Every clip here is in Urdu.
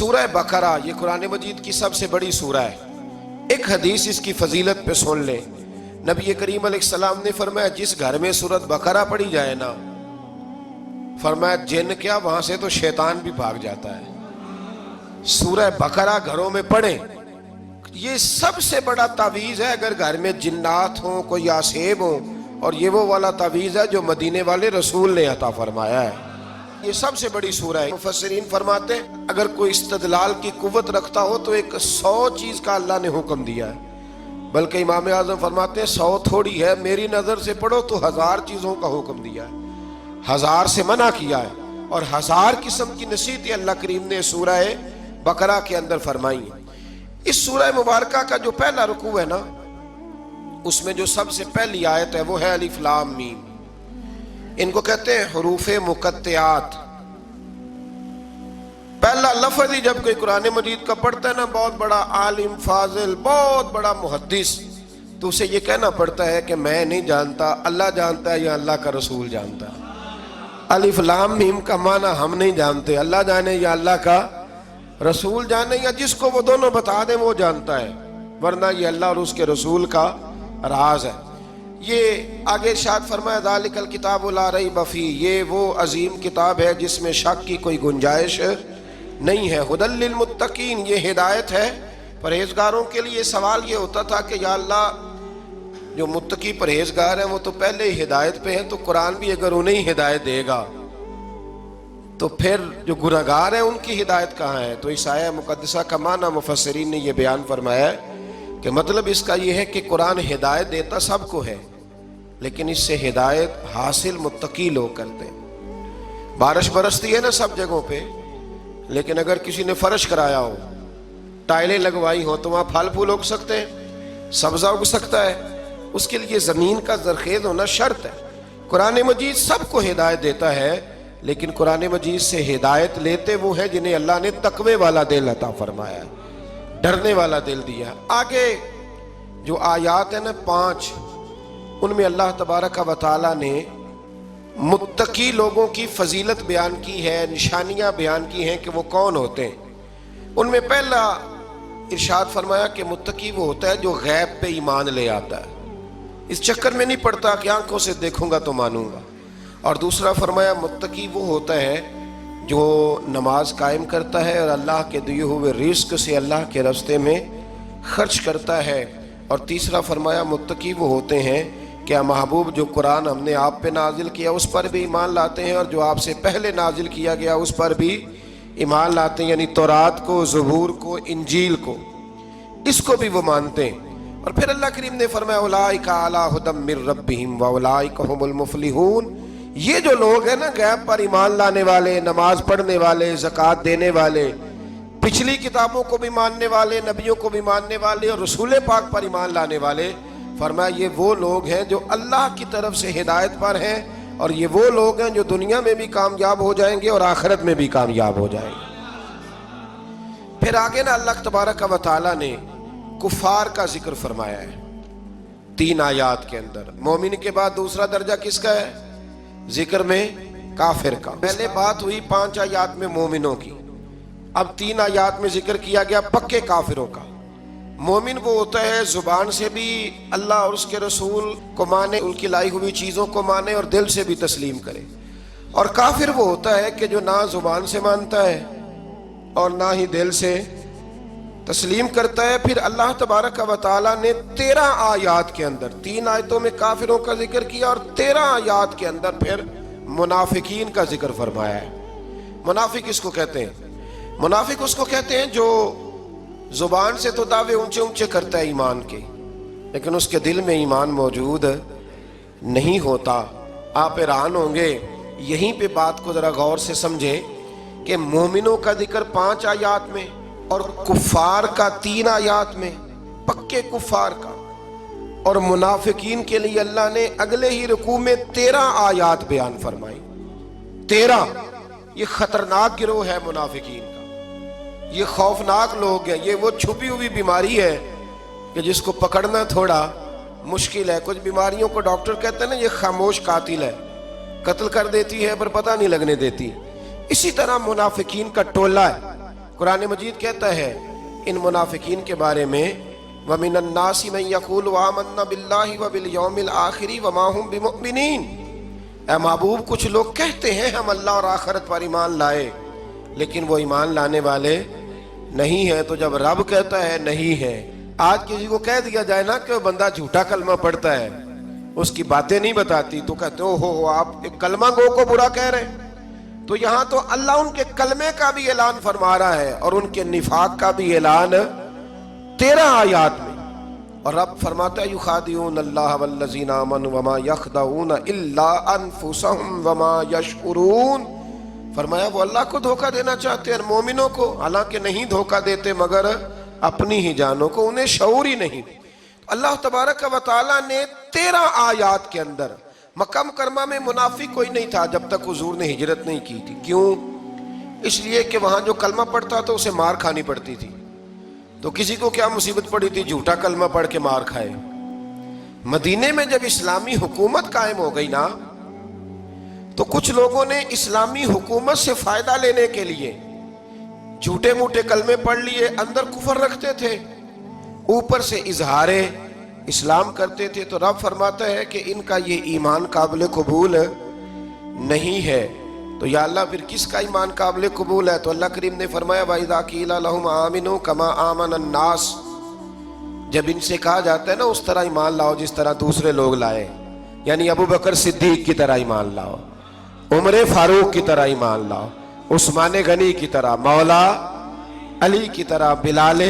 سورہ بقرہ یہ قرآن مجید کی سب سے بڑی سورہ ہے۔ ایک حدیث اس کی فضیلت پہ سن لیں۔ نبی کریم علیہ السلام نے فرمایا جس گھر میں سورۃ بقرہ پڑھی جائے نا، فرمایا جن کیا وہاں سے تو شیطان بھی بھاگ جاتا ہے۔ سورہ بقرہ گھروں میں پڑھیں، یہ سب سے بڑا تعویذ ہے۔ اگر گھر میں جنات ہوں، کوئی آسیب ہوں، اور یہ وہ والا تعویذ ہے جو مدینے والے رسول نے عطا فرمایا ہے۔ یہ سب سے بڑی سورہ ہے۔ مفسرین فرماتے ہیں اگر کوئی استدلال کی قوت رکھتا ہو تو ایک 100 چیز کا اللہ نے حکم دیا ہے، بلکہ امام اعظم فرماتے ہیں 100 تھوڑی ہے، میری نظر سے پڑھو تو 1000 چیزوں کا حکم دیا ہے، 1000 سے منع کیا ہے، اور 1000 قسم کی نصیحتیں اللہ کریم نے سورہ بقرہ کے اندر فرمائی ہیں۔ اس سورہ مبارکہ کا جو پہلا رکوع ہے نا، اس میں جو سب سے پہلی آیت ہے وہ ہے الف لام میم۔ ان کو کہتے ہیں حروف مقطعات۔ پہلا لفظ ہی جب کوئی قرآن مجید کا پڑھتا ہے نا، بہت بڑا عالم فاضل، بہت بڑا محدث، تو اسے یہ کہنا پڑتا ہے کہ میں نہیں جانتا، اللہ جانتا ہے یا اللہ کا رسول جانتا ہے۔ الف لام میم کا معنی ہم نہیں جانتے، اللہ جانے یا اللہ کا رسول جانے، یا جس کو وہ دونوں بتا دیں وہ جانتا ہے، ورنہ یہ اللہ اور اس کے رسول کا راز ہے۔ یہ آگے ارشاد فرمایا ذالک الکتاب لا ریب فیہ، یہ وہ عظیم کتاب ہے جس میں شک کی کوئی گنجائش نہیں ہے۔ ھدی للمتقین، یہ ہدایت ہے پرہیزگاروں کے لیے۔ سوال یہ ہوتا تھا کہ یا اللہ جو متقی پرہیزگار ہیں وہ تو پہلے ہی ہدایت پہ ہیں، تو قرآن بھی اگر انہیں ہدایت دے گا تو پھر جو گناہگار ہیں ان کی ہدایت کہاں ہے؟ تو اس آیہ مقدسہ کا معنی مفسرین نے یہ بیان فرمایا ہے کہ مطلب اس کا یہ ہے کہ قرآن ہدایت دیتا سب کو ہے، لیکن اس سے ہدایت حاصل متقی لوگ کرتے ہیں۔ بارش برستی ہے نا سب جگہوں پہ، لیکن اگر کسی نے فرش کرایا ہو، ٹائلیں لگوائی ہو، تو وہاں پھل پھول اگ سکتے ہیں، سبزہ اگ سکتا ہے، اس کے لیے زمین کا زرخیز ہونا شرط ہے۔ قرآن مجید سب کو ہدایت دیتا ہے، لیکن قرآن مجید سے ہدایت لیتے وہ ہیں جنہیں اللہ نے تقوی والا دل عطا فرمایا ہے، ڈرنے والا دل دیا ہے۔ آگے جو آیات ہیں نا 5، ان میں اللہ تبارک و تعالیٰ نے متقی لوگوں کی فضیلت بیان کی ہے، نشانیاں بیان کی ہیں کہ وہ کون ہوتے ہیں۔ ان میں پہلا ارشاد فرمایا کہ متقی وہ ہوتا ہے جو غیب پہ ایمان لے آتا ہے، اس چکر میں نہیں پڑتا کہ آنکھوں سے دیکھوں گا تو مانوں گا۔ اور دوسرا فرمایا متقی وہ ہوتا ہے جو نماز قائم کرتا ہے اور اللہ کے دیے ہوئے رزق سے اللہ کے راستے میں خرچ کرتا ہے۔ اور تیسرا فرمایا متقی وہ ہوتے ہیں کہ محبوب جو قرآن ہم نے آپ پہ نازل کیا اس پر بھی ایمان لاتے ہیں، اور جو آپ سے پہلے نازل کیا گیا اس پر بھی ایمان لاتے ہیں، یعنی تورات کو، زبور کو، انجیل کو، اس کو بھی وہ مانتے ہیں۔ اور پھر اللہ کریم نے فرمایا اولئک علی ھدی من ربہم واولئک ھم المفلحون، یہ جو لوگ ہیں نا غیب پر ایمان لانے والے، نماز پڑھنے والے، زکوٰۃ دینے والے، پچھلی کتابوں کو بھی ماننے والے، نبیوں کو بھی ماننے والے، اور رسول پاک پر ایمان لانے والے، فرمایا یہ وہ لوگ ہیں جو اللہ کی طرف سے ہدایت پر ہیں، اور یہ وہ لوگ ہیں جو دنیا میں بھی کامیاب ہو جائیں گے اور آخرت میں بھی کامیاب ہو جائیں گے۔ پھر آگے نا اللہ تبارک و تعالیٰ نے کفار کا ذکر فرمایا ہے 3 آیات کے اندر۔ مومن کے بعد دوسرا درجہ کس کا ہے ذکر میں؟ کافر کا۔ پہلے بات ہوئی 5 آیات میں مومنوں کی، اب 3 آیات میں ذکر کیا گیا پکے کافروں کا۔ مومن وہ ہوتا ہے زبان سے بھی اللہ اور اس کے رسول کو مانے، ان کی لائی ہوئی چیزوں کو مانے اور دل سے بھی تسلیم کرے، اور کافر وہ ہوتا ہے کہ جو نہ زبان سے مانتا ہے اور نہ ہی دل سے تسلیم کرتا ہے۔ پھر اللہ تبارک و تعالیٰ نے 13 آیات کے اندر، 3 آیتوں میں کافروں کا ذکر کیا اور 13 آیات کے اندر پھر منافقین کا ذکر فرمایا ہے۔ منافق اس کو کہتے ہیں، منافق اس کو کہتے ہیں جو زبان سے تو دعوے اونچے اونچے کرتا ہے ایمان کے، لیکن اس کے دل میں ایمان موجود نہیں ہوتا۔ آپ حیران ہوں گے، یہیں پہ بات کو ذرا غور سے سمجھیں کہ مومنوں کا ذکر 5 آیات میں اور کفار کا 3 آیات میں، پکے کفار کا، اور منافقین کے لیے اللہ نے اگلے ہی رکوع میں 13 آیات بیان فرمائی۔ 13، یہ خطرناک گروہ ہے منافقین کا، یہ خوفناک لوگ ہیں، یہ وہ چھپی ہوئی بیماری ہے کہ جس کو پکڑنا تھوڑا مشکل ہے۔ کچھ بیماریوں کو ڈاکٹر کہتے ہیں نا یہ خاموش قاتل ہے، قتل کر دیتی ہے پر پتہ نہیں لگنے دیتی۔ اسی طرح منافقین کا ٹولہ ہے، قرآن مجید کہتا ہے ان منافقین کے بارے میں وَمِنَ النَّاسِ مَن يَقُولُ آمَنَّا بِاللَّهِ وَبِالْيَوْمِ الْآخِرِ وَمَا هُمْ بِمُؤْمِنِينَ، اے محبوب کچھ لوگ کہتے ہیں ہم اللہ اور آخرت پر ایمان لائے، لیکن وہ ایمان لانے والے نہیں ہیں۔ تو جب رب کہتا ہے نہیں ہے، آج کسی کو کہہ دیا جائے نا کہ وہ بندہ جھوٹا کلمہ پڑھتا ہے، اس کی باتیں نہیں بتاتی، تو کہتے ہو آپ ایک کلمہ گو کو برا کہہ رہے ہیں۔ تو یہاں تو اللہ ان کے کلمے کا بھی اعلان فرما رہا ہے اور ان کے نفاق کا بھی اعلان 13 آیات میں، اور رب فرماتا ہے یخادعون اللہ والذین آمنوا وما یخدعون الا انفسهم وما یشعرون، فرمایا وہ اللہ کو دھوکہ دینا چاہتے ہیں مومنوں کو، حالانکہ نہیں دھوکہ دیتے مگر اپنی ہی جانوں کو، انہیں شعور ہی نہیں۔ اللہ تبارک و تعالیٰ نے 13 آیات کے اندر مکہ مکرمہ میں منافق کوئی نہیں تھا جب تک حضور نے ہجرت نہیں کی تھی۔ کیوں؟ اس لیے کہ وہاں جو کلمہ پڑھتا تو اسے مار کھانی پڑتی تھی۔ تو کسی کو کیا مصیبت پڑی تھی جھوٹا کلمہ پڑھ کے مار کھائے۔ مدینے میں جب اسلامی حکومت قائم ہو گئی نا، تو کچھ لوگوں نے اسلامی حکومت سے فائدہ لینے کے لیے جھوٹے موٹے کلمے پڑھ لیے، اندر کفر رکھتے تھے، اوپر سے اظہار اسلام کرتے تھے۔ تو رب فرماتا ہے کہ ان کا یہ ایمان قابل قبول نہیں ہے۔ تو یا اللہ پھر کس کا ایمان قابل قبول ہے؟ تو اللہ کریم نے فرمایا وَإِذَا قِيلَ لَهُمْ آمِنُوا كَمَا آمَنَ النَّاسِ، جب ان سے کہا جاتا ہے نا اس طرح ایمان لاؤ جس طرح دوسرے لوگ لائے، یعنی ابو بکر صدیق کی طرح ایمان لاؤ، عمر فاروق کی طرح ایمان لاؤ، عثمان غنی کی طرح، مولا علی کی طرح، بلال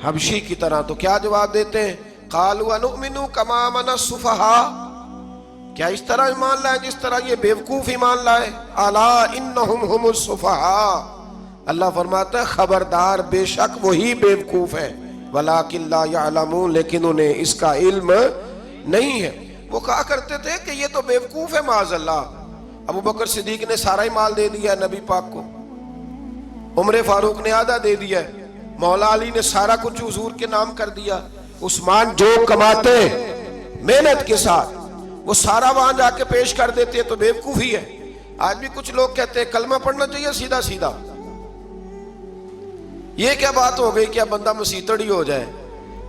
حبشی کی طرح، تو کیا جواب دیتے ہیں؟ قالوا انؤمن كما آمن السفهاء، کیا اس طرح ایمان لائے جس طرح یہ بیوقوف ایمان لائے؟ الا انہم هم السفهاء، اللہ فرماتا ہے خبردار بے شک وہی بیوقوف ہے، ولکن لا يعلمون، لیکن انہیں اس کا علم نہیں ہے۔ وہ کہا کرتے تھے کہ یہ تو بیوقوف ہے معاذ اللہ۔ ابو بکر صدیق نے سارا ہی مال دے دیا نبی پاک کو، عمر فاروق نے آدھا دے دیا، مولا علی نے سارا کچھ حضور کے نام کر دیا، عثمان جو کماتے محنت کے ساتھ وہ سارا وہاں جا کے پیش کر دیتے، تو بیوقوفی ہے۔ آج بھی کچھ لوگ کہتے ہیں کلمہ پڑھنا چاہیے سیدھا سیدھا، یہ کیا بات ہو گئی، کیا بندہ مسیتڑ ہی ہو جائے؟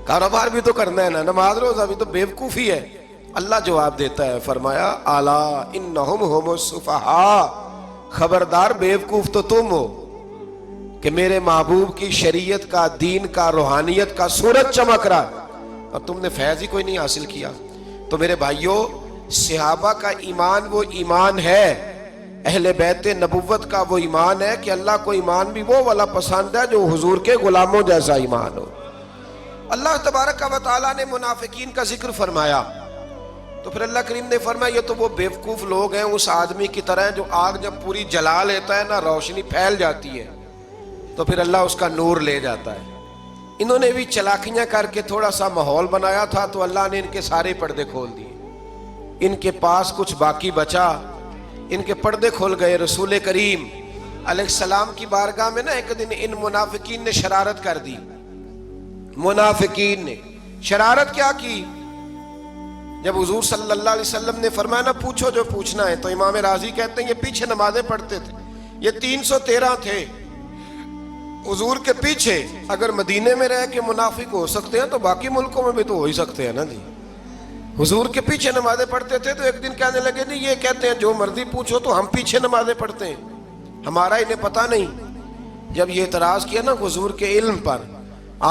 کاروبار بھی تو کرنا ہے نا، نماز روزہ بھی، تو بیوقوفی ہے۔ اللہ جواب دیتا ہے، فرمایا الا انہم هم السفہاء، خبردار بیوقوف تو تم ہو کہ میرے محبوب کی شریعت کا، دین کا، روحانیت کا سورج چمک رہا ہے اور تم نے فیض ہی کوئی نہیں حاصل کیا۔ تو میرے بھائیوں، صحابہ کا ایمان وہ ایمان ہے، اہل بیت نبوت کا وہ ایمان ہے کہ اللہ کو ایمان بھی وہ والا پسند ہے جو حضور کے غلاموں جیسا ایمان ہو۔ اللہ تبارک و تعالیٰ نے منافقین کا ذکر فرمایا، تو پھر اللہ کریم نے فرمایا یہ تو وہ بیوقوف لوگ ہیں اس آدمی کی طرح جو آگ جب پوری جلا لیتا ہے نا، روشنی پھیل جاتی ہے تو پھر اللہ اس کا نور لے جاتا ہے۔ انہوں نے بھی چلاکیاں کر کے تھوڑا سا ماحول بنایا تھا، تو اللہ نے ان کے سارے پردے کھول دیے، ان کے پاس کچھ باقی بچا، ان کے پردے کھول گئے۔ رسول کریم علیہ السلام کی بارگاہ میں نا ایک دن ان منافقین نے شرارت کر دی۔ منافقین نے شرارت کیا کی؟ جب حضور صلی اللہ علیہ وسلم نے فرمایا نا پوچھو جو پوچھنا ہے، تو امام راضی کہتے ہیں یہ پیچھے نمازیں پڑھتے تھے، یہ 313 تھے حضور کے پیچھے۔ اگر مدینے میں رہ کے منافق ہو سکتے ہیں تو باقی ملکوں میں بھی تو ہو ہی سکتے ہیں نا جی۔ حضور کے پیچھے نمازیں پڑھتے تھے، تو ایک دن کہنے لگے جی یہ کہتے ہیں جو مرضی پوچھو تو ہم پیچھے نمازیں پڑھتے ہیں، ہمارا انہیں پتہ نہیں۔ جب یہ اعتراض کیا نا حضور کے علم پر،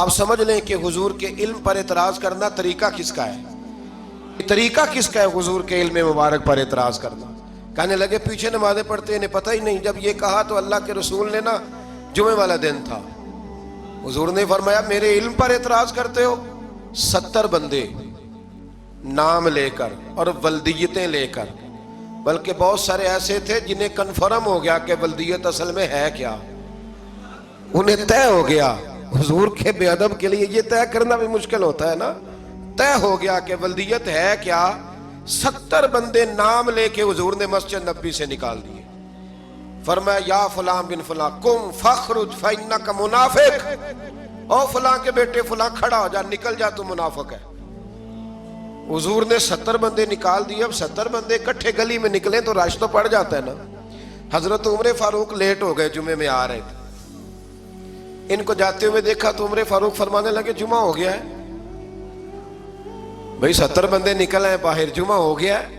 آپ سمجھ لیں کہ حضور کے علم پر اعتراض کرنا طریقہ کس کا ہے؟ طریقہ کس کا ہے حضور کے علم مبارک پر اعتراض کرنا؟ کہنے لگے پیچھے نمازیں پڑھتے ہیں، انہیں پتہ ہی نہیں۔ جب یہ کہا تو اللہ کے رسول نے نا، جمعے والا دن تھا، حضور نے فرمایا میرے علم پر اعتراض کرتے ہو؟ 70 بندے نام لے کر اور ولدیتیں لے کر، بلکہ بہت سارے ایسے تھے جنہیں کنفرم ہو گیا کہ ولدیت اصل میں ہے کیا، انہیں طے ہو گیا۔ حضور کے بے ادب کے لیے یہ طے کرنا بھی مشکل ہوتا ہے نا، طے ہو گیا کہ ولدیت ہے کیا۔ 70 بندے نام لے کے حضور نے مسجد نبوی سے نکال دیے، فرمایا یا فلاں بن فلاں قم فخرج فإنک منافق، او فلاں کے بیٹے فلاں کھڑا ہو جا، نکل جا، تو منافق ہے۔ حضور نے 70 بندے نکال دیے۔ اب 70 بندے اکٹھے گلی میں نکلیں تو رش تو پڑ جاتا ہے نا۔ حضرت عمر فاروق لیٹ ہو گئے، جمعے میں آ رہے تھے، ان کو جاتے ہوئے دیکھا تو عمر فاروق فرمانے لگے جمعہ ہو گیا ہے بھئی، 70 بندے نکل آئے باہر، جمعہ ہو گیا ہے۔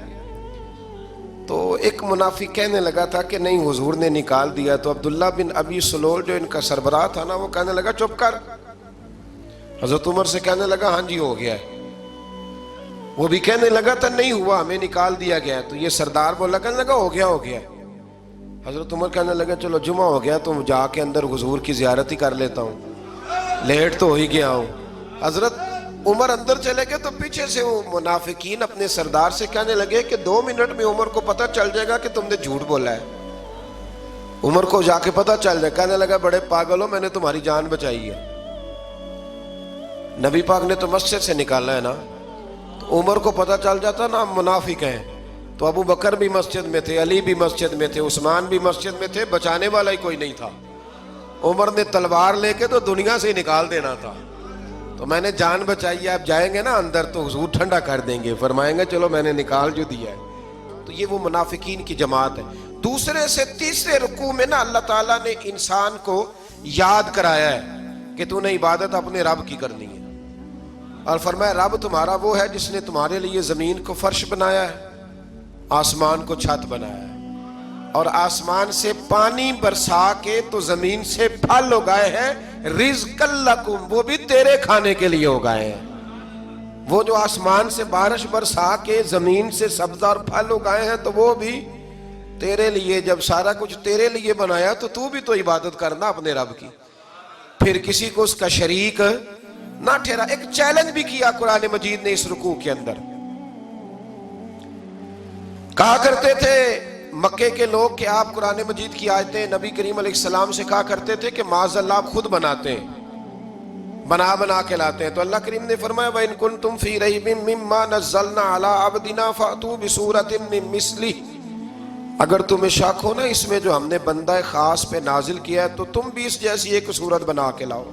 تو ایک منافق کہنے لگا تھا کہ نہیں حضور نے نکال دیا، تو عبداللہ بن ابی سلول جو ان کا سربراہ تھا نا، وہ کہنے لگا چپ کر۔ حضرت عمر سے کہنے لگا ہاں جی ہو گیا ہے۔ وہ بھی کہنے لگا تھا نہیں ہوا، ہمیں نکال دیا گیا ہے۔ تو یہ سردار بولا، کہنے لگا ہو گیا ہو گیا۔ حضرت عمر کہنے لگا چلو جمعہ ہو گیا تو جا کے اندر حضور کی زیارت ہی کر لیتا ہوں، لیٹ تو ہو ہی گیا ہوں۔ حضرت عمر اندر چلے گئے تو پیچھے سے وہ منافقین اپنے سردار سے کہنے لگے کہ 2 منٹ میں عمر کو پتہ چل جائے گا کہ تم نے جھوٹ بولا ہے۔ عمر کو جا کے پتہ چل جائے، کہنے لگا بڑے پاگل ہو، میں نے تمہاری جان بچائی ہے، نبی پاک نے تو مسجد سے نکالا ہے نا۔ تو عمر کو پتہ چل جاتا نا ہم منافق ہیں، تو ابو بکر بھی مسجد میں تھے، علی بھی مسجد میں تھے، عثمان بھی مسجد میں تھے، بچانے والا ہی کوئی نہیں تھا۔ عمر نے تلوار لے کے تو دنیا سے ہی نکال دینا تھا۔ تو میں نے جان بچائی ہے، آپ جائیں گے نا اندر تو حضور ٹھنڈا کر دیں گے، فرمائیں گے چلو میں نے نکال جو دیا ہے۔ تو یہ وہ منافقین کی جماعت ہے۔ دوسرے سے تیسرے رکوع میں نا اللہ تعالیٰ نے انسان کو یاد کرایا ہے کہ تو نے عبادت اپنے رب کی کرنی ہے، اور فرمایا رب تمہارا وہ ہے جس نے تمہارے لیے زمین کو فرش بنایا ہے، آسمان کو چھت بنایا ہے، اور آسمان سے پانی برسا کے تو زمین سے پھل اگائے ہیں، رزق لکم، وہ بھی تیرے کھانے کے لیے اگائے ہیں۔ وہ جو آسمان سے بارش برسا کے زمین سے سبز اور پھل اگائے ہیں تو وہ بھی تیرے لیے۔ جب سارا کچھ تیرے لیے بنایا تو بھی تو عبادت کرنا اپنے رب کی، پھر کسی کو اس کا شریک نہ ٹھہرا۔ ایک چیلنج بھی کیا قرآن مجید نے اس رکوع کے اندر۔ کہا کرتے تھے مکے کے لوگ کہ آپ قرآن مجید کی آیتیں نبی کریم علیہ السلام سے کہا کرتے تھے کہ معاذ اللہ آپ خود بناتے ہیں، بنا کے لاتے ہیں۔ تو اللہ کریم نے فرمایا وَإِن كُنتُمْ فِي رَيْبٍ مِّمَّا نَزَّلْنَا عَلَىٰ عَبْدِنَا فَأْتُوا بِسُورَةٍ مِّن مِّثْلِهِ، اگر تمہیں شک ہو نا اس میں جو ہم نے بندہ خاص پہ نازل کیا ہے تو تم بھی اس جیسی ایک صورت بنا کے لاؤ۔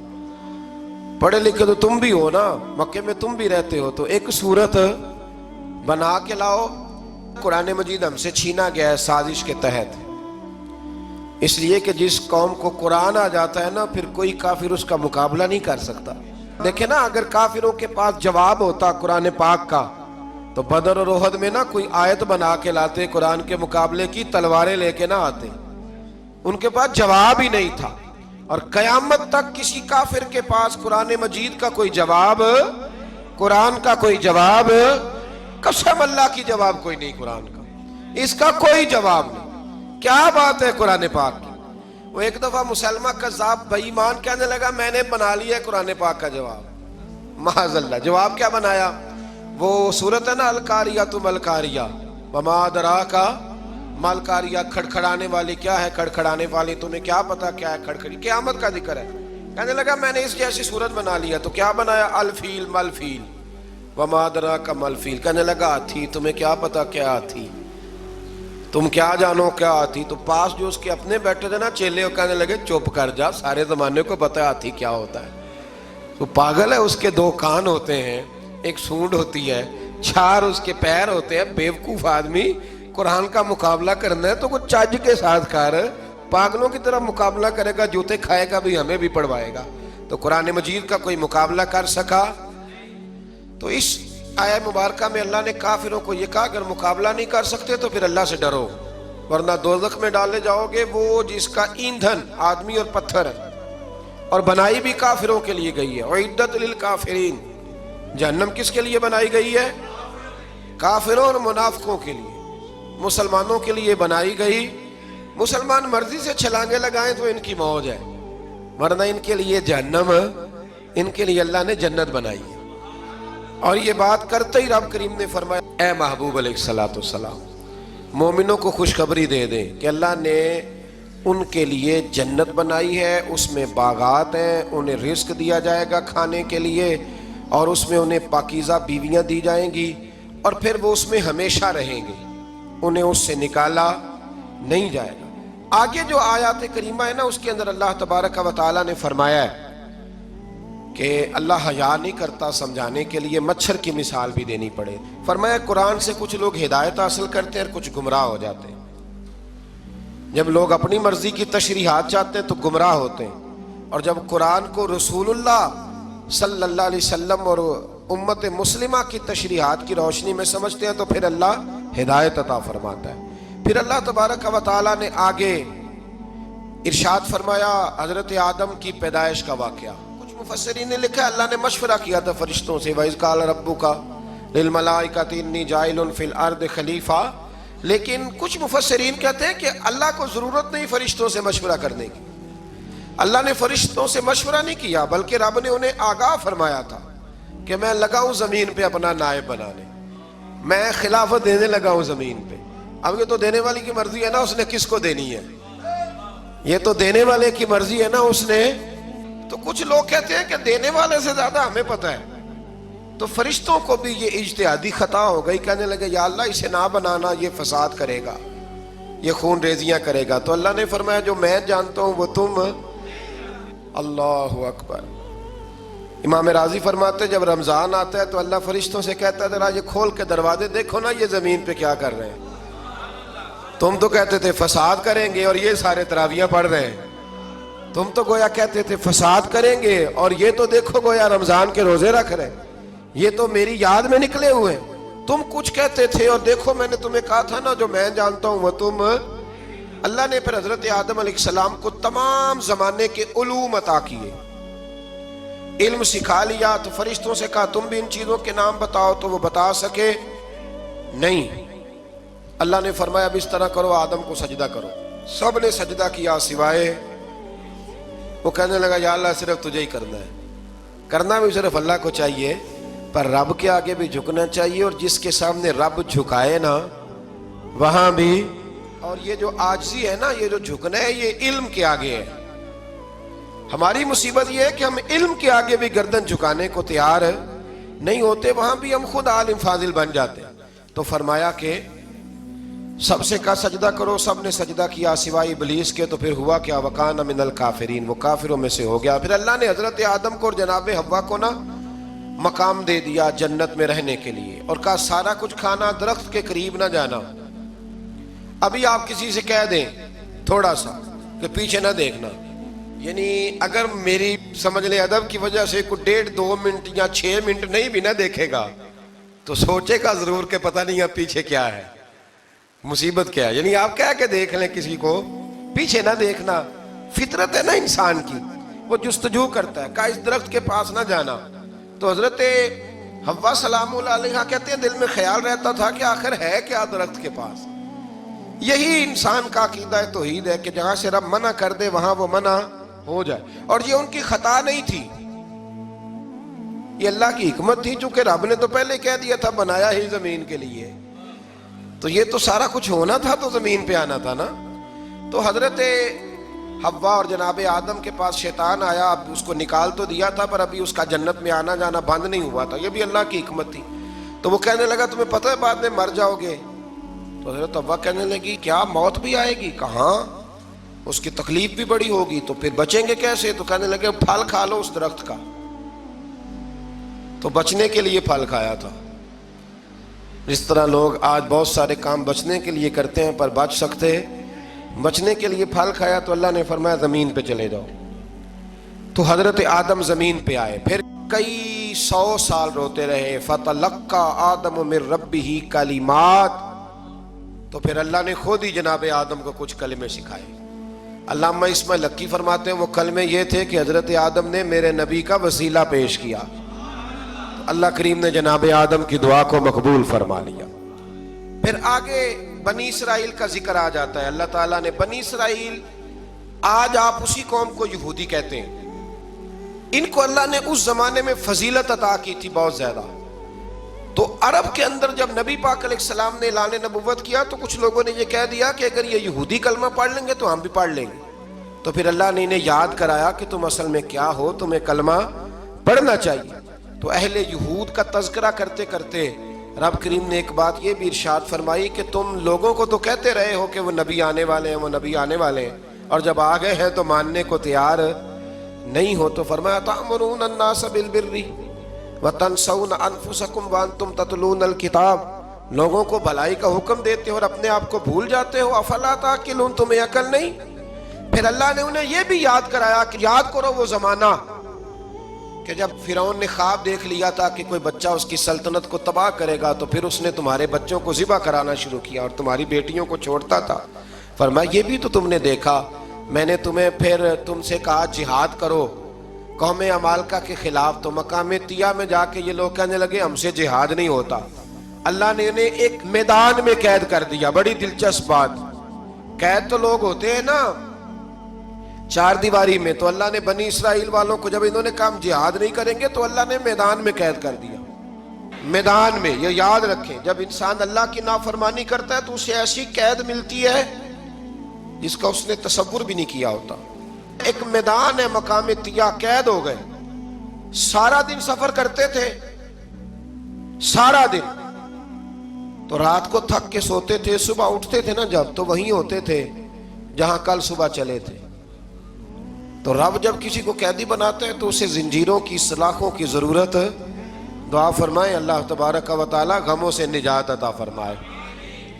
پڑھے لکھے تو تم بھی ہو نا، مکے میں تم بھی رہتے ہو، تو ایک صورت بنا کے لاؤ۔ قرآن مجید ہم سے چھینا گیا ہے سازش کے تحت، اس لیے کہ جس قوم کو قرآن آ جاتا ہے نا پھر کوئی کافر اس کا مقابلہ نہیں کر سکتا۔ دیکھیں نا اگر کافروں کے پاس جواب ہوتا قرآن پاک کا تو بدر اور احد میں نا کوئی آیت بنا کے لاتے قرآن کے مقابلے کی، تلواریں لے کے نہ آتے، ان کے پاس جواب ہی نہیں تھا۔ اور قیامت تک کسی کافر کے پاس قرآن مجید کا کوئی جواب، قرآن کا کوئی جواب، قسم اللہ کی جواب کوئی نہیں، قرآن کا اس کا کوئی جواب نہیں۔ کیا بات ہے قرآن پاک کی۔ وہ ایک دفعہ مسلمہ کذاب بے ایمان کہنے لگا میں نے بنا لیا ہے قرآن پاک کا جواب۔ معاذ اللہ، جواب کیا بنایا؟ وہ سورت ہے نا القاریۃ ما القاریۃ وما ادراک ما القاریۃ، کھڑکھڑانے والی کیا ہے، کھڑکھڑانے والی تمہیں کیا پتا کیا ہے، کھڑکھڑی قیامت کا ذکر ہے۔ کہنے لگا میں نے اس جیسی صورت بنا لیا، تو کیا بنایا؟ الفیل مل فیل وما ادراک ما الفیل، کہنے لگا ہاتھی، تمہیں کیا پتا کیا ہاتھی، تم کیا جانو کیا ہاتھی۔ تو پاس جو اس کے اپنے بیٹھے تھے نا چیلے، وہ کہنے لگے چپ کر جا، سارے زمانے کو پتا ہے ہاتھی کیا ہوتا ہے۔ تو پاگل ہے، اس کے 2 کان ہوتے ہیں، ایک سونڈ ہوتی ہے، 4 اس کے پیر ہوتے ہیں۔ بیوقوف آدمی، قرآن کا مقابلہ کرنا ہے تو کچھ چج کے ساتھ کر، پاگلوں کی طرح مقابلہ کرے گا، جوتے کھائے گا بھی ہمیں بھی پڑھوائے گا۔ تو قرآن مجید کا کوئی مقابلہ کر سکا؟ تو اس آیہ مبارکہ میں اللہ نے کافروں کو یہ کہا اگر مقابلہ نہیں کر سکتے تو پھر اللہ سے ڈرو، ورنہ دوزخ میں ڈالے جاؤ گے، وہ جس کا ایندھن آدمی اور پتھر ہے، اور بنائی بھی کافروں کے لیے گئی ہے۔ اعدت للکافرین، جہنم کس کے لیے بنائی گئی ہے؟ کافروں اور منافقوں کے لیے۔ مسلمانوں کے لیے بنائی گئی، مسلمان مرضی سے چھلانگے لگائیں تو ان کی موج ہے، ورنہ ان کے لیے جہنم، ان کے لیے اللہ نے جنت بنائی ہے۔ اور یہ بات کرتے ہی رب کریم نے فرمایا اے محبوب علیہ السلام مومنوں کو خوشخبری دے دیں کہ اللہ نے ان کے لیے جنت بنائی ہے، اس میں باغات ہیں، انہیں رزق دیا جائے گا کھانے کے لیے، اور اس میں انہیں پاکیزہ بیویاں دی جائیں گی، اور پھر وہ اس میں ہمیشہ رہیں گے، انہیں اس سے نکالا نہیں جائے گا۔ آگے جو آیات کریمہ ہے نا اس کے اندر اللہ تبارک و تعالیٰ نے فرمایا ہے کہ اللہ حیا نہیں کرتا سمجھانے کے لیے مچھر کی مثال بھی دینی پڑے۔ فرمایا قرآن سے کچھ لوگ ہدایت حاصل کرتے ہیں اور کچھ گمراہ ہو جاتے ہیں۔ جب لوگ اپنی مرضی کی تشریحات چاہتے ہیں تو گمراہ ہوتے ہیں، اور جب قرآن کو رسول اللہ صلی اللہ علیہ وسلم اور امت مسلمہ کی تشریحات کی روشنی میں سمجھتے ہیں تو پھر اللہ ہدایت عطا فرماتا ہے۔ پھر اللہ تبارک و تعالیٰ نے آگے ارشاد فرمایا حضرت آدم کی پیدائش کا واقعہ۔ کچھ مفسرین نے لکھا اللہ نے مشورہ کیا تھا فرشتوں سے، وَإِذْ قَالَ رَبُّكَ لِلْمَلَائِكَةِ إِنِّي جَاعِلٌ فِي الْأَرْضِ خَلِيفَةً، لیکن کچھ مفسرین کہتے ہیں کہ اللہ کو ضرورت نہیں فرشتوں سے مشورہ کرنے کی، اللہ نے فرشتوں سے مشورہ نہیں کیا بلکہ رب نے انہیں آگاہ فرمایا تھا کہ میں لگا ہوں زمین پہ اپنا نائب بنانے، میں خلافت دینے لگا ہوں زمین پہ۔ اب یہ تو دینے والی کی مرضی ہے نا اس نے کس کو دینی ہے، یہ تو دینے والے کی مرضی ہے نا اس نے۔ تو کچھ لوگ کہتے ہیں کہ دینے والے سے زیادہ ہمیں پتہ ہے، تو فرشتوں کو بھی یہ اجتہادی خطا ہو گئی، کہنے لگے یا اللہ اسے نہ بنانا، یہ فساد کرے گا، یہ خون ریزیاں کرے گا۔ تو اللہ نے فرمایا جو میں جانتا ہوں وہ تم، اللہ اکبر۔ امام راضی فرماتے ہیں جب رمضان آتا ہے تو اللہ فرشتوں سے کہتا ہے ذرا یہ کھول کے دروازے دیکھو نا یہ زمین پہ کیا کر رہے ہیں، تم تو کہتے تھے فساد کریں گے اور یہ سارے تراویحیں پڑھ رہے ہیں، تم تو گویا کہتے تھے فساد کریں گے اور یہ تو دیکھو گویا رمضان کے روزے رکھ رہے ہیں، یہ تو میری یاد میں نکلے ہوئے ہیں، تم کچھ کہتے تھے اور دیکھو میں نے تمہیں کہا تھا نا جو میں جانتا ہوں وہ تم۔ اللہ نے پھر حضرت آدم علیہ السلام کو تمام زمانے کے علوم عطا کیے، علم سکھا لیا۔ تو فرشتوں سے کہا تم بھی ان چیزوں کے نام بتاؤ، تو وہ بتا سکے نہیں۔ اللہ نے فرمایا اب اس طرح کرو آدم کو سجدہ کرو، سب نے سجدہ کیا سوائے، وہ کہنے لگا یا اللہ صرف تجھے ہی کرنا ہے، کرنا بھی صرف اللہ کو چاہیے پر رب کے آگے بھی جھکنا چاہیے، اور جس کے سامنے رب جھکائے نا وہاں بھی۔ اور یہ جو عاجزی ہے نا، یہ جو جھکنا ہے یہ علم کے آگے ہے۔ ہماری مصیبت یہ ہے کہ ہم علم کے آگے بھی گردن جھکانے کو تیار نہیں ہوتے، وہاں بھی ہم خود عالم فاضل بن جاتے ہیں۔ تو فرمایا کہ سب سے کہا سجدہ کرو، سب نے سجدہ کیا سوائے ابلیس کے۔ تو پھر ہوا کیا وَكَانَ مِنَ الْكَافِرِينَ، وہ کافروں میں سے ہو گیا۔ پھر اللہ نے حضرت آدم کو اور جناب حوا کو نا مقام دے دیا جنت میں رہنے کے لیے، اور کہا سارا کچھ کھانا، درخت کے قریب نہ جانا۔ ابھی آپ کسی سے کہہ دیں تھوڑا سا کہ پیچھے نہ دیکھنا، یعنی اگر میری سمجھ لیں ادب کی وجہ سے کوئی 1.5-2 منٹ یا 6 منٹ نہیں بھی نہ دیکھے گا تو سوچے گا ضرور کہ پتہ نہیں اب پیچھے کیا ہے، مصیبت کیا ہے۔ یعنی آپ کہہ کے دیکھ لیں کسی کو، پیچھے نہ دیکھنا، فطرت ہے نا انسان کی، وہ جستجو کرتا ہے، کہا اس درخت کے پاس نہ جانا۔ تو حضرت حوا سلام اللہ علیہ کہتے ہیں دل میں خیال رہتا تھا کہ آخر ہے کیا درخت کے پاس۔ یہی انسان کا عقیدہ توحید ہے کہ جہاں سے رب منع کر دے وہاں وہ منع ہو جائے، اور یہ ان کی خطا نہیں تھی، یہ اللہ کی حکمت تھی، چونکہ رب نے تو پہلے کہہ دیا تھا بنایا ہی زمین کے لیے، تو یہ تو سارا کچھ ہونا تھا تو زمین پہ آنا تھا نا۔ تو حضرت حوا اور جناب آدم کے پاس شیطان آیا، اب اس کو نکال تو دیا تھا پر ابھی اس کا جنت میں آنا جانا بند نہیں ہوا تھا، یہ بھی اللہ کی حکمت تھی۔ تو وہ کہنے لگا تمہیں پتہ ہے بعد میں مر جاؤ گے؟ تو حضرت حوا کہنے لگی کیا موت بھی آئے گی؟ کہاں، اس کی تکلیف بھی بڑی ہوگی، تو پھر بچیں گے کیسے؟ تو کہنے لگے پھل کھا لو اس درخت کا۔ تو بچنے کے لیے پھل کھایا تھا۔ اس طرح لوگ آج بہت سارے کام بچنے کے لیے کرتے ہیں پر بچ سکتے، بچنے کے لیے پھل کھایا تو اللہ نے فرمایا زمین پہ چلے جاؤ۔ تو حضرت آدم زمین پہ آئے، پھر کئی 100 سال روتے رہے۔ فَتَلَقَّى آدَمُ مِن رَبِّهِ کَلِمَاتٍ، تو پھر اللہ نے خود ہی جناب آدم کو کچھ کلمے سکھائے۔ علامہ اسماعیل حقی فرماتے ہیں وہ کلمے یہ تھے کہ حضرت آدم نے میرے نبی کا وسیلہ پیش کیا، اللہ کریم نے جناب آدم کی دعا کو مقبول فرما لیا۔ پھر آگے بنی اسرائیل کا ذکر آ جاتا ہے۔ اللہ تعالیٰ نے بنی اسرائیل، آج آپ اسی قوم کو یہودی کہتے ہیں، ان کو اللہ نے اس زمانے میں فضیلت عطا کی تھی بہت زیادہ۔ تو عرب کے اندر جب نبی پاک علیہ السلام نے اعلان نبوت کیا تو کچھ لوگوں نے یہ کہہ دیا کہ اگر یہ یہودی کلمہ پڑھ لیں گے تو ہم بھی پڑھ لیں گے۔ تو پھر اللہ نے انہیں یاد کرایا کہ تم اصل میں کیا ہو، تمہیں کلمہ پڑھنا چاہیے۔ تو اہل یہود کا تذکرہ کرتے کرتے رب کریم نے ایک بات یہ بھی ارشاد فرمائی کہ تم لوگوں کو تو کہتے رہے ہو کہ وہ نبی آنے والے ہیں، وہ نبی آنے والے ہیں، اور جب آ گئے ہیں تو ماننے کو تیار نہیں ہو۔ تو فرمایا تأمرون الناس بالبر وتنسون انفسکم وانتم تتلون الکتاب، لوگوں کو بھلائی کا حکم دیتے ہو اور اپنے آپ کو بھول جاتے ہو۔ افلا تعقلون، تمہیں عقل نہیں؟ پھر اللہ نے انہیں یہ بھی یاد کرایا کہ یاد کرو وہ زمانہ کہ جب فرعون نے خواب دیکھ لیا تھا کہ کوئی بچہ اس کی سلطنت کو تباہ کرے گا، تو پھر اس نے تمہارے بچوں کو ذبح کرانا شروع کیا اور تمہاری بیٹیوں کو چھوڑتا تھا۔ فرمایا یہ بھی تو تم نے دیکھا، میں نے تمہیں پھر تم سے کہا جہاد کرو قوم عمالقہ کے خلاف، تو مقام طیہ میں جا کے یہ لوگ کہنے لگے ہم سے جہاد نہیں ہوتا۔ اللہ نے انہیں ایک میدان میں قید کر دیا۔ بڑی دلچسپ بات، قید تو لوگ ہوتے ہیں نا چار دیواری میں، تو اللہ نے بنی اسرائیل والوں کو جب انہوں نے کہا جہاد نہیں کریں گے تو اللہ نے میدان میں قید کر دیا۔ میدان میں، یہ یاد رکھیں، جب انسان اللہ کی نافرمانی کرتا ہے تو اسے ایسی قید ملتی ہے جس کا اس نے تصور بھی نہیں کیا ہوتا۔ ایک میدان ہے مقام طیہ، قید ہو گئے، سارا دن سفر کرتے تھے، سارا دن، تو رات کو تھک کے سوتے تھے، صبح اٹھتے تھے نا جب، تو وہیں ہوتے تھے جہاں کل صبح چلے تھے۔ تو رب جب کسی کو قیدی بناتا ہے تو اسے زنجیروں کی، سلاخوں کی ضرورت، دعا فرمائے اللہ تبارک و تعالی غموں سے نجات عطا فرمائے،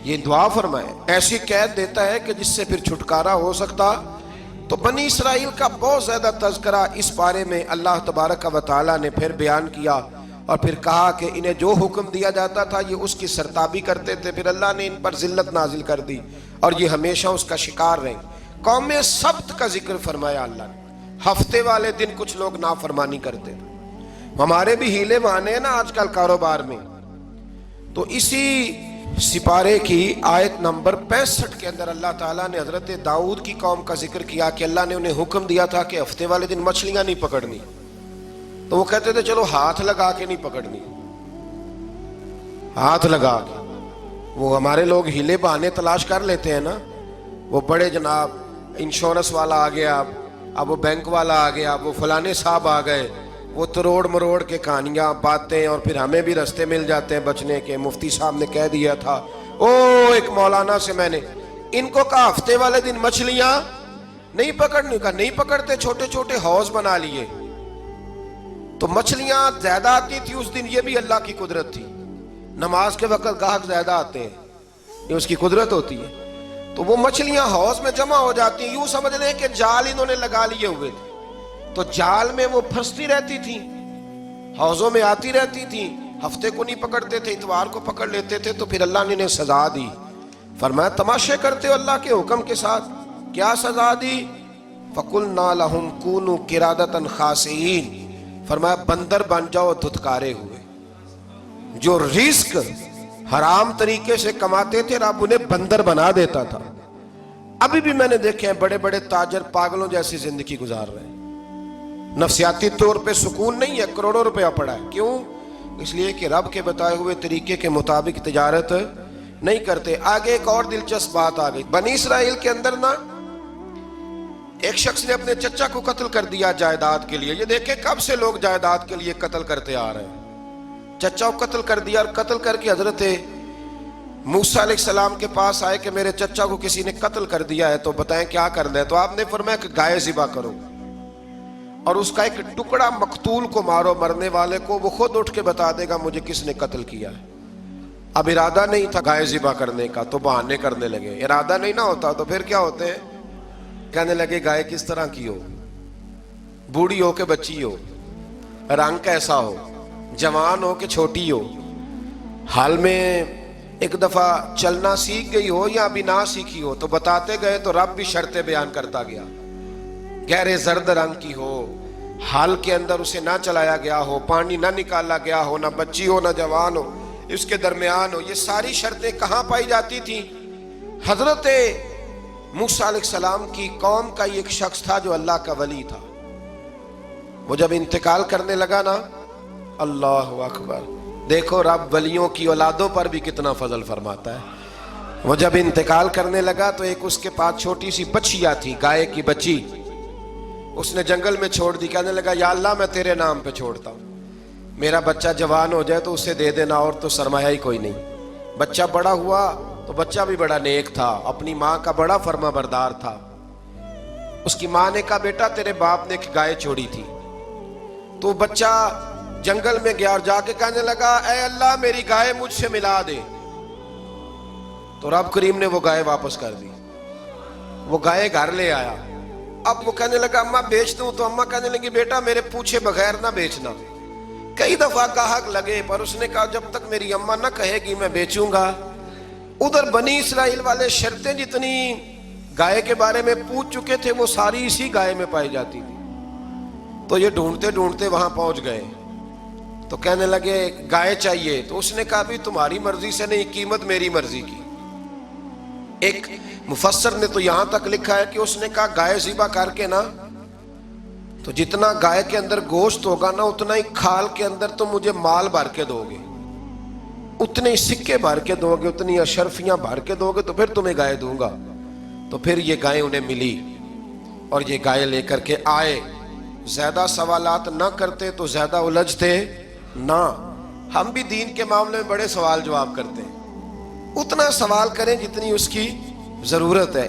یہ دعا فرمائے۔ ایسی قید دیتا ہے کہ جس سے پھر چھٹکارا ہو سکتا۔ تو بنی اسرائیل کا بہت زیادہ تذکرہ اس بارے میں اللہ تبارک و تعالی نے پھر بیان کیا، اور پھر کہا کہ انہیں جو حکم دیا جاتا تھا یہ اس کی سرتابی کرتے تھے، پھر اللہ نے ان پر ذلت نازل کر دی اور یہ ہمیشہ اس کا شکار رہے۔ قوم سبت کا ذکر فرمایا اللہ نے، ہفتے والے دن کچھ لوگ نافرمانی کرتے تھے۔ ہمارے بھی ہیلے بہانے ہیں نا آج کل کاروبار میں، تو اسی سپارے کی آیت نمبر 65 کے اندر اللہ تعالیٰ نے حضرت داؤد کی قوم کا ذکر کیا کہ اللہ نے انہیں حکم دیا تھا کہ ہفتے والے دن مچھلیاں نہیں پکڑنی، تو وہ کہتے تھے چلو ہاتھ لگا کے نہیں پکڑنی، ہاتھ لگا کے۔ وہ ہمارے لوگ ہیلے بہانے تلاش کر لیتے ہیں نا، وہ بڑے جناب انشورنس والا آ گیا، اب وہ بینک والا آ گیا، اب وہ فلانے صاحب آ گئے، وہ تروڑ مروڑ کے کہانیاں باتیں، اور پھر ہمیں بھی رستے مل جاتے ہیں بچنے کے۔ مفتی صاحب نے کہہ دیا تھا، ایک مولانا سے میں نے ان کو کہا ہفتے والے دن مچھلیاں نہیں پکڑنے، کا نہیں پکڑتے، چھوٹے چھوٹے حوض بنا لیے، تو مچھلیاں زیادہ آتی تھی اس دن۔ یہ بھی اللہ کی قدرت تھی، نماز کے وقت گاہک زیادہ آتے ہیں، یہ اس کی قدرت ہوتی ہے۔ تو وہ مچھلیاں حوض میں جمع ہو جاتی ہیں، یوں سمجھ لیں کہ جال انہوں نے لگا لیے ہوئے تھے، تو جال میں وہ پھنستی رہتی تھی، حوضوں میں آتی رہتی تھی۔ ہفتے کو نہیں پکڑتے تھے، اتوار کو پکڑ لیتے تھے، تو پھر اللہ نے انہیں سزا دی۔ فرمایا تماشے کرتے ہو اللہ کے حکم کے ساتھ، کیا سزا دی؟ فَقُلْنَا لَهُمْ كُونُوا قِرَادَةً خَاسِئِينَ، فرمایا بندر بن جاؤ دھتکارے ہوئے۔ جو رزق حرام طریقے سے کماتے تھے رب انہیں بندر بنا دیتا تھا۔ ابھی بھی میں نے دیکھے ہیں بڑے بڑے تاجر پاگلوں جیسی زندگی گزار رہے ہیں، نفسیاتی طور پہ سکون نہیں ہے، کروڑوں روپیہ پڑا ہے۔ کیوں؟ اس لیے کہ رب کے بتائے ہوئے طریقے کے مطابق تجارت نہیں کرتے۔ آگے ایک اور دلچسپ بات آ گئی، بنی اسرائیل کے اندر نا ایک شخص نے اپنے چچا کو قتل کر دیا جائیداد کے لیے۔ یہ دیکھیں کب سے لوگ جائیداد کے لیے قتل کرتے آ رہے ہیں۔ چچا کو قتل کر دیا، اور قتل کر کے حضرت موسیٰ علیہ السلام کے پاس آئے کہ میرے چچا کو کسی نے قتل کر دیا ہے، تو بتائیں کیا کرنا ہے؟ تو آپ نے فرمایا کہ گائے ذبح کرو، اور اس کا ایک ٹکڑا مقتول کو مارو، مرنے والے کو، وہ خود اٹھ کے بتا دے گا مجھے کس نے قتل کیا ہے۔ اب ارادہ نہیں تھا گائے ذبح کرنے کا تو بہانے کرنے لگے۔ ارادہ نہیں نہ ہوتا تو پھر کیا ہوتے ہیں؟ کہنے لگے گائے کس طرح کی ہو، بوڑھی ہو کہ بچی ہو، رنگ کیسا ہو، جوان ہو کہ چھوٹی ہو، حال میں ایک دفعہ چلنا سیکھ گئی ہو یا ابھی نہ سیکھی ہو، تو بتاتے گئے تو رب بھی شرطیں بیان کرتا گیا۔ گہرے زرد رنگ کی ہو، حال کے اندر اسے نہ چلایا گیا ہو، پانی نہ نکالا گیا ہو، نہ بچی ہو نہ جوان ہو، اس کے درمیان ہو۔ یہ ساری شرطیں کہاں پائی جاتی تھیں؟ حضرت موسیٰ علیہ السلام کی قوم کا ایک شخص تھا جو اللہ کا ولی تھا، وہ جب انتقال کرنے لگا نا، اللہ اکبر، دیکھو رب ولیوں کی اولادوں پر بھی کتنا فضل فرماتا ہے۔ وہ جب انتقال کرنے لگا تو ایک اس کے پاس چھوٹی سی بچیا تھی، گائے کی بچی، اس نے جنگل میں چھوڑ دی۔ کہنے لگا یا اللہ میں تیرے نام پہ چھوڑتا ہوں، میرا بچہ جوان ہو جائے تو اسے دے دینا، اور تو سرمایہ ہی کوئی نہیں۔ بچہ بڑا ہوا تو بچہ بھی بڑا نیک تھا، اپنی ماں کا بڑا فرما بردار تھا۔ اس کی ماں نے کہا بیٹا تیرے باپ نے ایک گائے چھوڑی تھی، تو بچہ جنگل میں گیا اور جا کے کہنے لگا اے اللہ میری گائے مجھ سے ملا دے، تو رب کریم نے وہ گائے واپس کر دی۔ وہ گائے گھر لے آیا، اب وہ کہنے لگا اما بیچ دوں، تو اما کہنے لگی بیٹا میرے پوچھے بغیر نہ بیچنا۔ کئی دفعہ گاہک لگے پر اس نے کہا جب تک میری اما نہ کہے گی میں بیچوں گا۔ ادھر بنی اسرائیل والے شرطیں جتنی گائے کے بارے میں پوچھ چکے تھے وہ ساری اسی گائے میں پائی جاتی تھی، تو یہ ڈھونڈتے ڈھونڈتے وہاں پہنچ گئے، تو کہنے لگے گائے چاہیے، تو اس نے کہا بھی تمہاری مرضی سے نہیں، قیمت میری مرضی کی۔ ایک مفسر نے تو یہاں تک لکھا ہے کہ اس نے کہا گائے ذبح کر کے نا، تو جتنا گائے کے اندر گوشت ہوگا نا اتنا ہی کھال کے اندر تم مجھے مال بھر کے دو گے، اتنے ہی سکے بھر کے دو گے، اتنی اشرفیاں بھر کے دو گے، تو پھر تمہیں گائے دوں گا۔ تو پھر یہ گائے انہیں ملی اور یہ گائے لے کر کے آئے۔ زیادہ سوالات نہ کرتے تو زیادہ الجھتے نہ۔ ہم بھی دین کے معاملے میں بڑے سوال جواب کرتے ہیں، اتنا سوال کریں جتنی اس کی ضرورت ہے۔